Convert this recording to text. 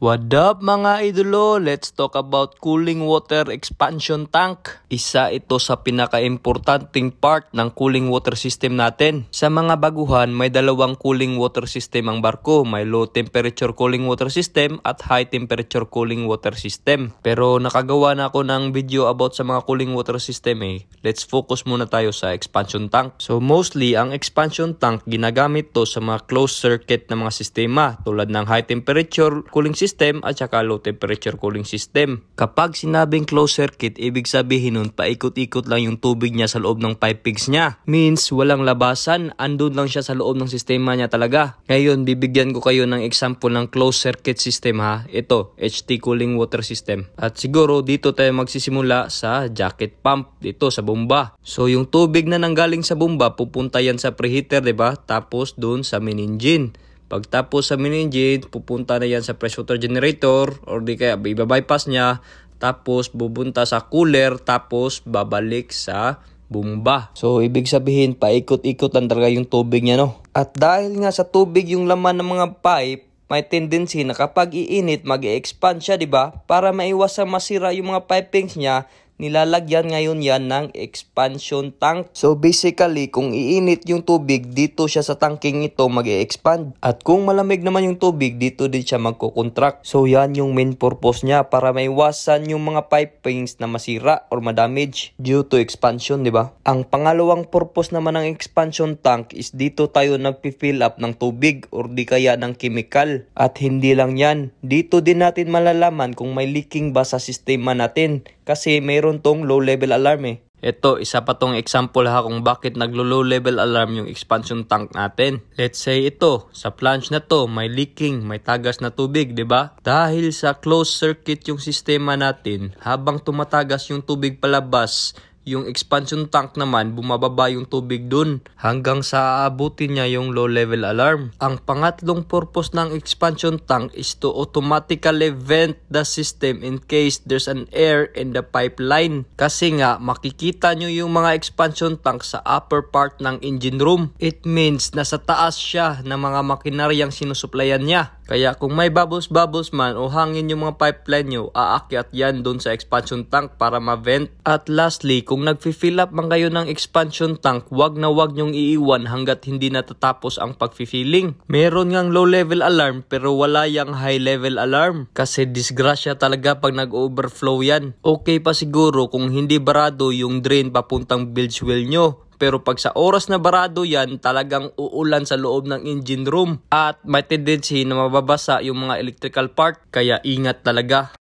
What up mga idolo? Let's talk about cooling water expansion tank. Isa ito sa pinaka-importanting part ng cooling water system natin. Sa mga baguhan, may dalawang cooling water system ang barko. May low temperature cooling water system at high temperature cooling water system. Pero nakagawa na ako ng video about sa mga cooling water system Let's focus muna tayo sa expansion tank. So mostly, ang expansion tank ginagamit to sa mga closed circuit na mga sistema tulad ng high temperature cooling system at saka low temperature cooling system. Kapag sinabing closed circuit, ibig sabihin nun paikot-ikot lang yung tubig niya sa loob ng pipings niya. Means walang labasan, andun lang siya sa loob ng sistema niya talaga. Ngayon, bibigyan ko kayo ng example ng closed circuit system ha. Ito, HT cooling water system. At siguro dito tayo magsisimula sa jacket pump, dito sa bomba. So yung tubig na nanggaling sa bomba, pupunta yan sa preheater, diba? Tapos dun sa main engine. Pagtapos sa main engine, pupunta na yan sa press water generator or di kaya iba-bypass niya. Tapos bubunta sa cooler, tapos babalik sa bomba. So ibig sabihin, paikot-ikot lang talaga yung tubig niya, no? At dahil nga sa tubig yung laman ng mga pipe, may tendency na kapag iinit, mag-expand siya, diba? Para maiwasan masira yung mga pipings niya, nilalagyan ngayon yan ng expansion tank. So basically, kung iinit yung tubig, dito siya sa tanking ito mag-expand. At kung malamig naman yung tubig, dito din siya magko-contract. So yan yung main purpose niya para maiwasan yung mga pipings na masira or ma-damage due to expansion, di ba? Ang pangalawang purpose naman ng expansion tank is dito tayo nagpi-fill up ng tubig or di kaya ng chemical. At hindi lang yan, dito din natin malalaman kung may leaking ba sa sistema natin. Kasi mayroon tong low level alarm Ito, isa pa tong example ha kung bakit naglo-low level alarm yung expansion tank natin. Let's say ito, sa flange na to, may leaking, may tagas na tubig, di ba? Dahil sa closed circuit yung sistema natin, habang tumatagas yung tubig palabas, yung expansion tank naman, bumababa yung tubig dun hanggang sa aabutin niya yung low level alarm. Ang pangatlong purpose ng expansion tank is to automatically vent the system in case there's an air in the pipeline. Kasi nga, makikita nyo yung mga expansion tank sa upper part ng engine room. It means nasa taas siya ng mga makinaryang sinusuplayan niya. Kaya kung may bubbles man o hangin yung mga pipeline nyo, aakyat yan dun sa expansion tank para ma-vent. At lastly, kung nag-fill up man kayo ng expansion tank, wag na wag nyong iiwan hanggat hindi natatapos ang pag-filling. Meron ngang low level alarm pero wala yang high level alarm. Kasi disgrasya talaga pag nag-overflow yan. Okay pa siguro kung hindi barado yung drain papuntang bilge well nyo. Pero pag sa oras na barado yan, talagang uulan sa loob ng engine room. At may tendency na mababasa yung mga electrical part. Kaya ingat talaga.